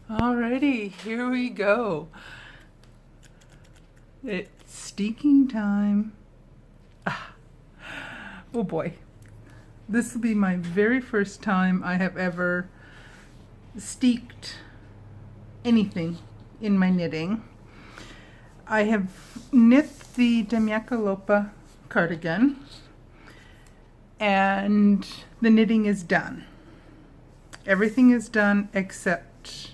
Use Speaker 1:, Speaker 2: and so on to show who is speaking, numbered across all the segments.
Speaker 1: Alrighty, here we go. It's steeking time. Oh boy. This will be my very first time I have ever steeked anything in my knitting. I have knit the Damejakka Loppa Cardigan and the knitting is done. Everything is done except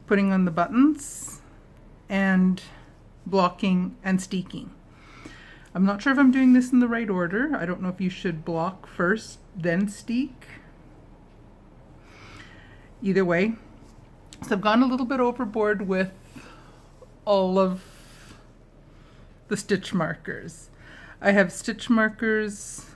Speaker 1: putting on the buttons and blocking and steeking. I'm not sure if I'm doing this in the right order. I don't know if you should block first, then steek. Either way. So I've gone a little bit overboard with all of the stitch markers. I have stitch markers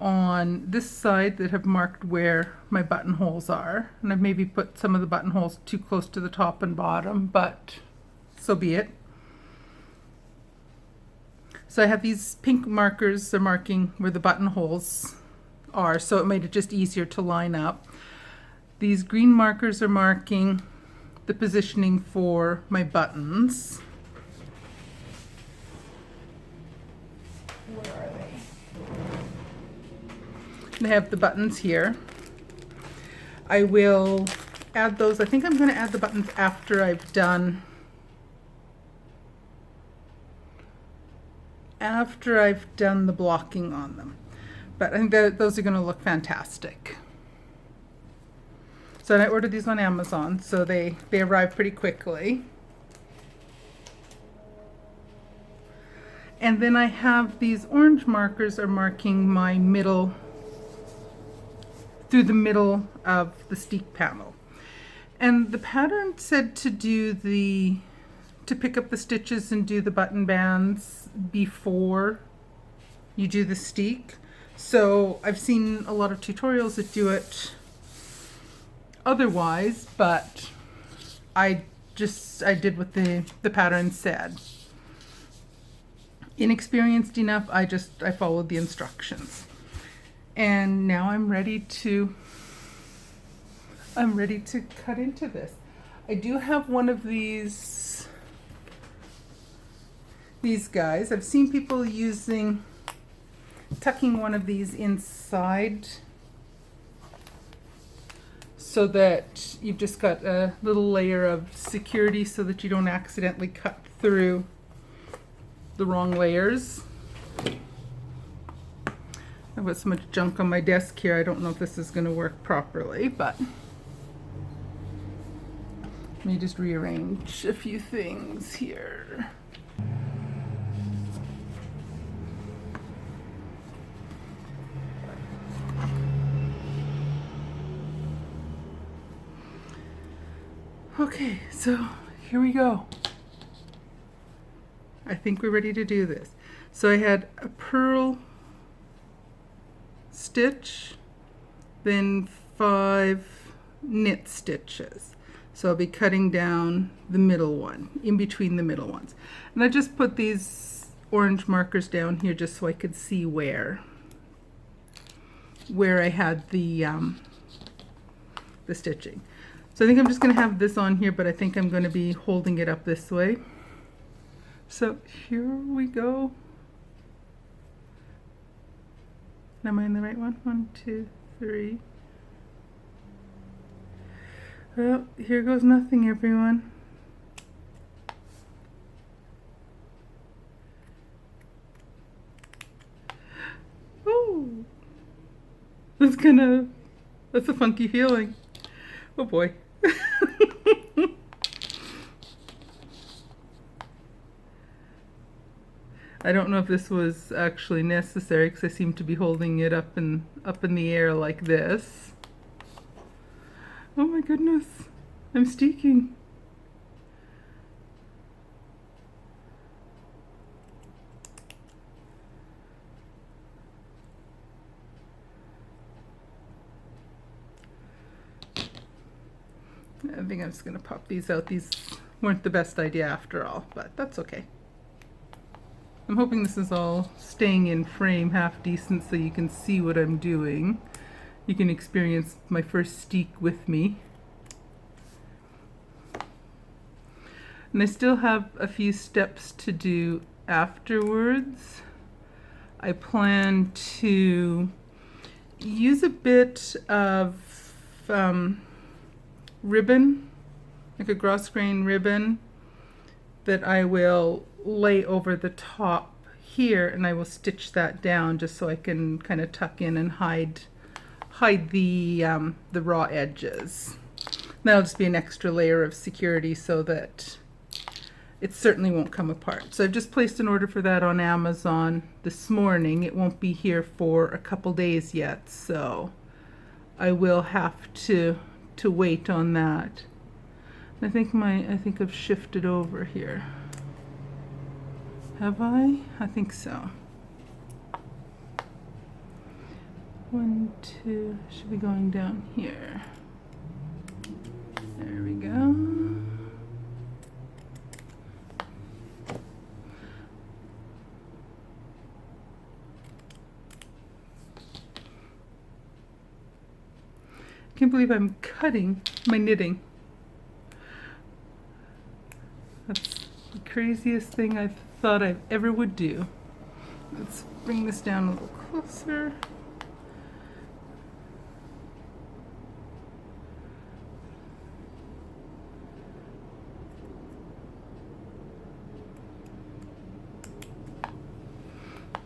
Speaker 1: on this side that have marked where my buttonholes are, and I've maybe put some of the buttonholes too close to the top and bottom, but so be it. So I have these pink markers, they're marking where the buttonholes are, so it made it just easier to line up. These green markers are marking the positioning for my buttons. Where are they? They have the buttons here. I will add those. I think I'm going to add the buttons after I've done the blocking on them. But I think that those are going to look fantastic. So I ordered these on Amazon, so they arrive pretty quickly. And then I have these orange markers are marking my middle, through the middle of the steek panel. And the pattern said to pick up the stitches and do the button bands before you do the steek. So I've seen a lot of tutorials that do it otherwise, but I did what the pattern said. Inexperienced enough, I followed the instructions. And now I'm ready to cut into this. I do have one of these guys. I've seen people tucking one of these inside so that you've just got a little layer of security so that you don't accidentally cut through the wrong layers. I've got so much junk on my desk here, I don't know if this is going to work properly, but let me just rearrange a few things here. Okay, so here we go. I think we're ready to do this. So I had a purl stitch, then 5 knit stitches. So I'll be cutting down the middle one, in between the middle ones. And I just put these orange markers down here just so I could see where I had the stitching. So I think I'm just going to have this on here, but I think I'm going to be holding it up this way. So here we go. Am I in the right one? 1, 2, 3. Well, here goes nothing, everyone. Oh, that's a funky feeling. Oh boy. I don't know if this was actually necessary because I seem to be holding it up in the air like this. Oh my goodness, I'm steeking. I think I'm just going to pop these out. These weren't the best idea after all, but that's okay. I'm hoping this is all staying in frame half decent so you can see what I'm doing. You can experience my first steek with me. And I still have a few steps to do afterwards. I plan to use a bit of ribbon, like a grosgrain ribbon, that I will lay over the top here, and I will stitch that down just so I can kind of tuck in and hide the raw edges. That'll just be an extra layer of security so that it certainly won't come apart. So I've just placed an order for that on Amazon this morning. It won't be here for a couple days yet, so I will have to wait on that. I think I've shifted over here. Have I? I think so. 1, 2, should be going down here. There we go. I can't believe I'm cutting my knitting. That's the craziest thing I thought I ever would do. Let's bring this down a little closer.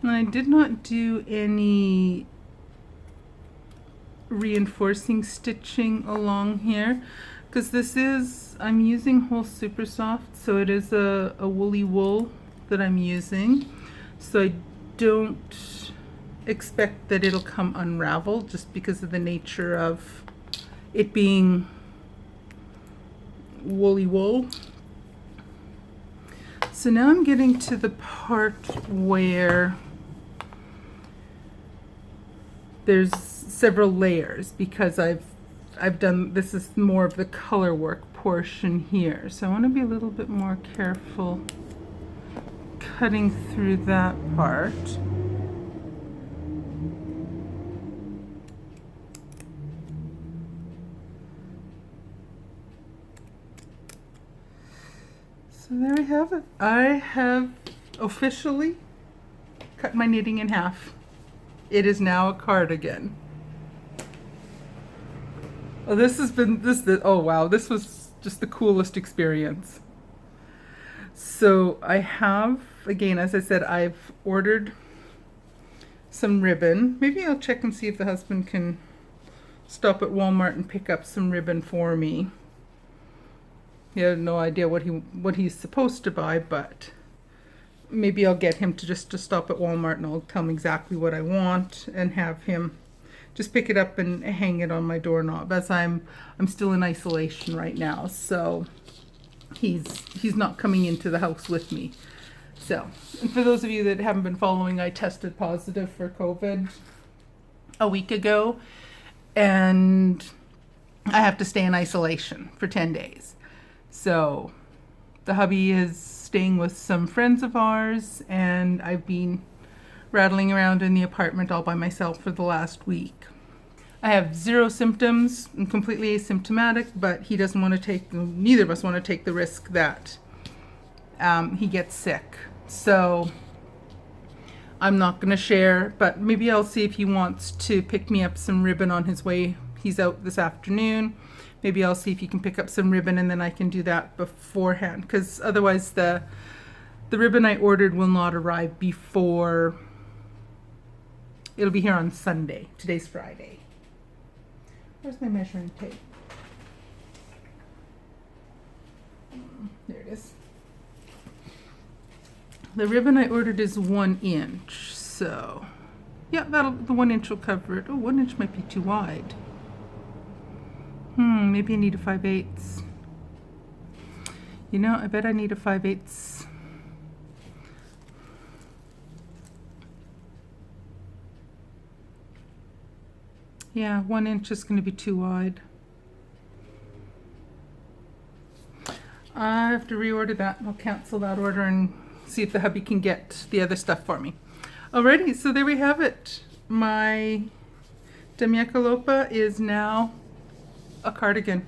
Speaker 1: And I did not do any reinforcing stitching along here because I'm using Whole Super Soft, so it is a woolly wool that I'm using, so I don't expect that it'll come unraveled just because of the nature of it being woolly wool. So now I'm getting to the part where there's several layers because I've done, this is more of the color work portion here. So I want to be a little bit more careful cutting through that part. So there we have it. I have officially cut my knitting in half. It is now a cardigan. Oh, oh wow, this was just the coolest experience. So I have, again, as I said, I've ordered some ribbon. Maybe I'll check and see if the husband can stop at Walmart and pick up some ribbon for me. He had no idea what he's supposed to buy, but maybe I'll get him to stop at Walmart and I'll tell him exactly what I want and have him just pick it up and hang it on my doorknob, as I'm still in isolation right now, so he's not coming into the house with me. So, and for those of you that haven't been following, I tested positive for COVID a week ago, and I have to stay in isolation for 10 days. So the hubby is staying with some friends of ours, and I've been rattling around in the apartment all by myself for the last week. I have 0 symptoms. I'm completely asymptomatic, but he doesn't want to take, neither of us want to take the risk that he gets sick. So I'm not going to share, but maybe I'll see if he wants to pick me up some ribbon on his way. He's out this afternoon. Maybe I'll see if he can pick up some ribbon, and then I can do that beforehand, because otherwise the ribbon I ordered will not arrive before, it'll be here on Sunday. Today's Friday. Where's my measuring tape? There it is. The ribbon I ordered is 1 inch, so yeah, the 1 inch will cover it. Oh, 1 inch might be too wide. Maybe I need a 5/8. You know, I bet I need a 5/8. Yeah, 1 inch is going to be too wide. I have to reorder that. I'll cancel that order and see if the hubby can get the other stuff for me. Alrighty, so there we have it. My Damejakka Loppa is now a cardigan.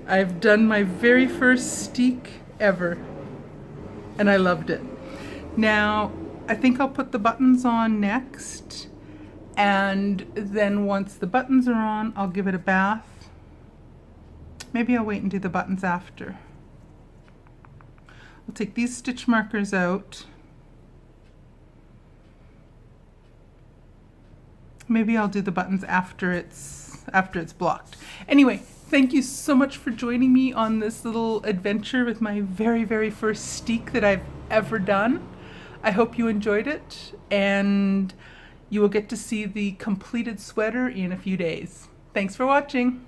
Speaker 1: I've done my very first steek ever, and I loved it. Now, I think I'll put the buttons on next, and then once the buttons are on, I'll give it a bath. Maybe I'll wait and do the buttons after. I'll take these stitch markers out. Maybe I'll do the buttons after it's blocked. Anyway, thank you so much for joining me on this little adventure with my very, very first steek that I've ever done. I hope you enjoyed it, and you will get to see the completed sweater in a few days. Thanks for watching.